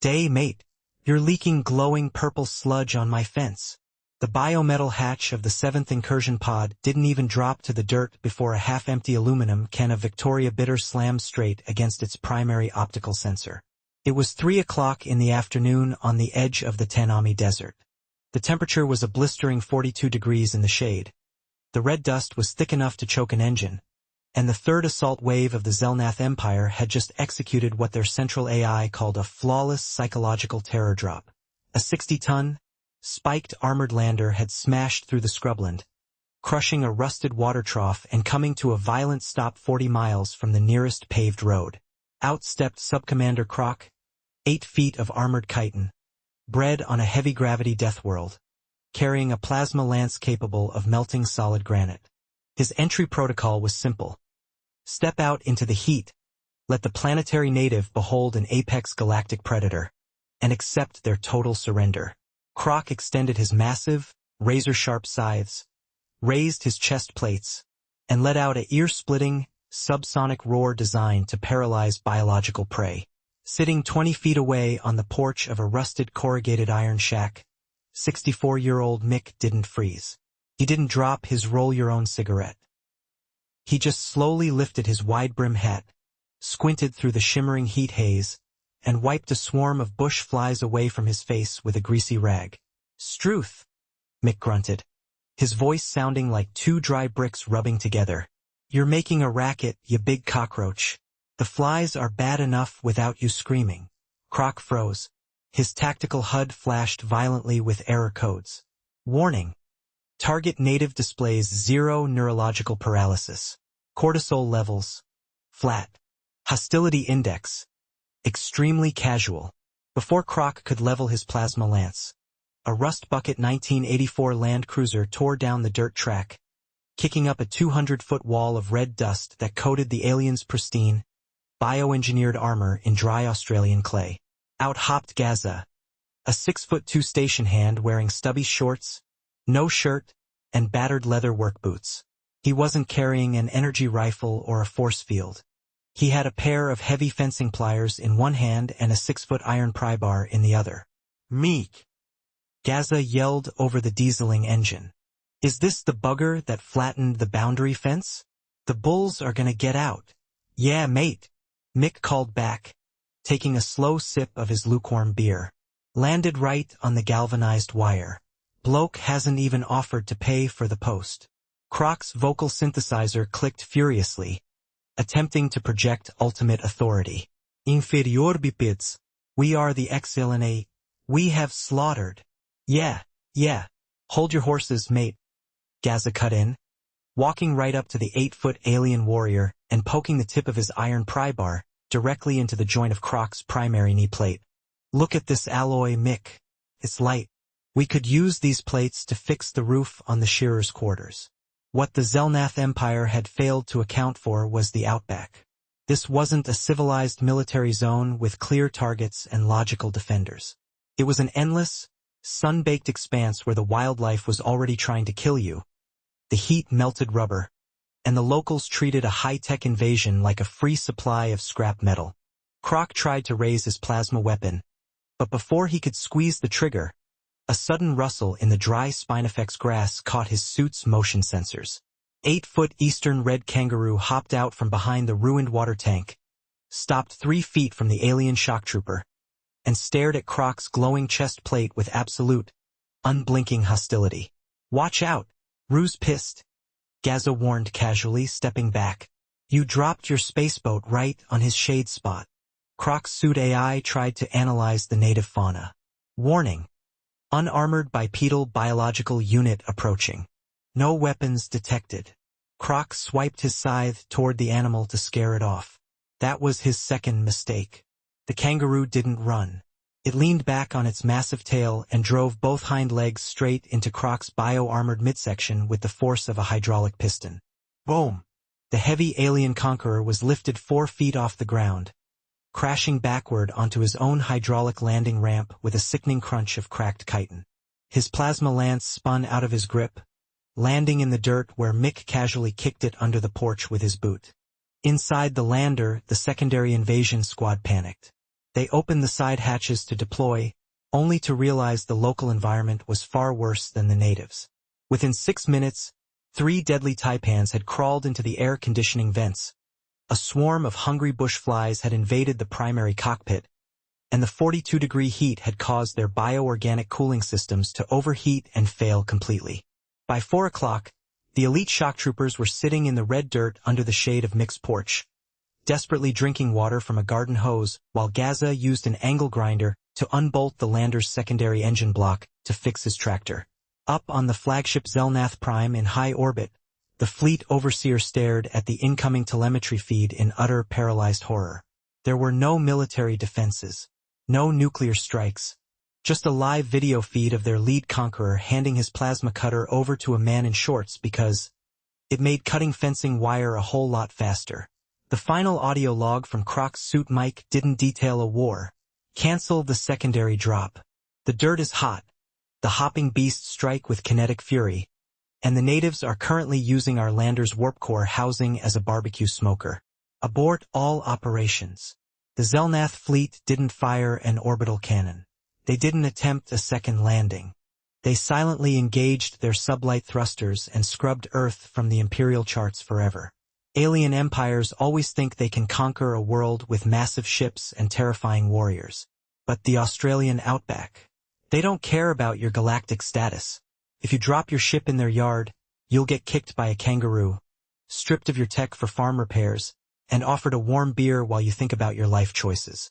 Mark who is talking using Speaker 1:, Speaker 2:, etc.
Speaker 1: Day, mate. You're leaking glowing purple sludge on my fence. The biometal hatch of the 7th incursion pod didn't even drop to the dirt before a half-empty aluminum can of Victoria Bitter slammed straight against its primary optical sensor. It was 3 o'clock in the afternoon on the edge of the Tanami Desert. The temperature was a blistering 42 degrees in the shade. The red dust was thick enough to choke an engine, and the third assault wave of the Zelnath Empire had just executed what their central AI called a flawless psychological terror drop. A 60-ton, spiked armored lander had smashed through the scrubland, crushing a rusted water trough and coming to a violent stop 40 miles from the nearest paved road. Out stepped Subcommander Croc, 8 feet of armored chitin, bred on a heavy-gravity Deathworld, carrying a plasma lance capable of melting solid granite. His entry protocol was simple. Step out into the heat, let the planetary native behold an apex galactic predator, and accept their total surrender. Croc extended his massive, razor-sharp scythes, raised his chest plates, and let out a ear-splitting, subsonic roar designed to paralyze biological prey. Sitting 20 feet away on the porch of a rusted corrugated iron shack, 64-year-old Mick didn't freeze. He didn't drop his roll-your-own cigarette. He just slowly lifted his wide-brim hat, squinted through the shimmering heat haze, and wiped a swarm of bush flies away from his face with a greasy rag. "Struth," Mick grunted, his voice sounding like 2 dry bricks rubbing together. "You're making a racket, you big cockroach. The flies are bad enough without you screaming." Croc froze. His tactical HUD flashed violently with error codes. "Warning. Target native displays 0 neurological paralysis. Cortisol levels. Flat. Hostility index. Extremely casual." Before Croc could level his plasma lance, a Rust Bucket 1984 Land Cruiser tore down the dirt track, kicking up a 200-foot wall of red dust that coated the alien's pristine, bioengineered armor in dry Australian clay. Out hopped Gaza, a 6'2" station hand wearing stubby shorts, no shirt, and battered leather work boots. He wasn't carrying an energy rifle or a force field. He had a pair of heavy fencing pliers in one hand and a 6-foot iron pry bar in the other. "Meek!" Gaza yelled over the dieseling engine. "Is this the bugger that flattened the boundary fence? The bulls are gonna get out." "Yeah, mate," Mick called back, taking a slow sip of his lukewarm beer. "Landed right on the galvanized wire. Bloke hasn't even offered to pay for the post." Croc's vocal synthesizer clicked furiously, attempting to project ultimate authority. "Inferior bipeds. We are the XLNA. We have slaughtered." Yeah. Hold your horses, mate," Gaza cut in, walking right up to the 8-foot alien warrior and poking the tip of his iron pry bar directly into the joint of Croc's primary knee plate. "Look at this alloy, Mick. It's light. We could use these plates to fix the roof on the shearer's quarters." What the Zelnath Empire had failed to account for was the Outback. This wasn't a civilized military zone with clear targets and logical defenders. It was an endless, sun-baked expanse where the wildlife was already trying to kill you. The heat melted rubber, and the locals treated a high-tech invasion like a free supply of scrap metal. Croc tried to raise his plasma weapon, but before he could squeeze the trigger, a sudden rustle in the dry Spinifex grass caught his suit's motion sensors. 8-foot eastern red kangaroo hopped out from behind the ruined water tank, stopped 3 feet from the alien shock trooper, and stared at Croc's glowing chest plate with absolute, unblinking hostility. "Watch out, Roo's pissed," Gaza warned casually, stepping back. "You dropped your spaceboat right on his shade spot." Croc's suit AI tried to analyze the native fauna. "Warning. Unarmored bipedal biological unit approaching. No weapons detected." Croc swiped his scythe toward the animal to scare it off. That was his second mistake. The kangaroo didn't run. It leaned back on its massive tail and drove both hind legs straight into Croc's bio-armored midsection with the force of a hydraulic piston. Boom! The heavy alien conqueror was lifted 4 feet off the ground, crashing backward onto his own hydraulic landing ramp with a sickening crunch of cracked chitin. His plasma lance spun out of his grip, landing in the dirt where Mick casually kicked it under the porch with his boot. Inside the lander, the secondary invasion squad panicked. They opened the side hatches to deploy, only to realize the local environment was far worse than the natives. Within 6 minutes, 3 deadly taipans had crawled into the air conditioning vents. A swarm of hungry bush flies had invaded the primary cockpit, and the 42-degree heat had caused their bioorganic cooling systems to overheat and fail completely. By 4 o'clock, the elite shock troopers were sitting in the red dirt under the shade of Mick's porch, desperately drinking water from a garden hose, while Gaza used an angle grinder to unbolt the lander's secondary engine block to fix his tractor. Up on the flagship Zelnath Prime in high orbit, the fleet overseer stared at the incoming telemetry feed in utter paralyzed horror. There were no military defenses, no nuclear strikes, just a live video feed of their lead conqueror handing his plasma cutter over to a man in shorts because it made cutting fencing wire a whole lot faster. The final audio log from Croc's suit mic didn't detail a war. Cancel the secondary drop. The dirt is hot. The hopping beasts strike with kinetic fury, and the natives are currently using our lander's warp core housing as a barbecue smoker. Abort all operations. The Zelnath fleet didn't fire an orbital cannon. They didn't attempt a second landing. They silently engaged their sublight thrusters and scrubbed Earth from the imperial charts forever. Alien empires always think they can conquer a world with massive ships and terrifying warriors. But the Australian Outback, they don't care about your galactic status. If you drop your ship in their yard, you'll get kicked by a kangaroo, stripped of your tech for farm repairs, and offered a warm beer while you think about your life choices.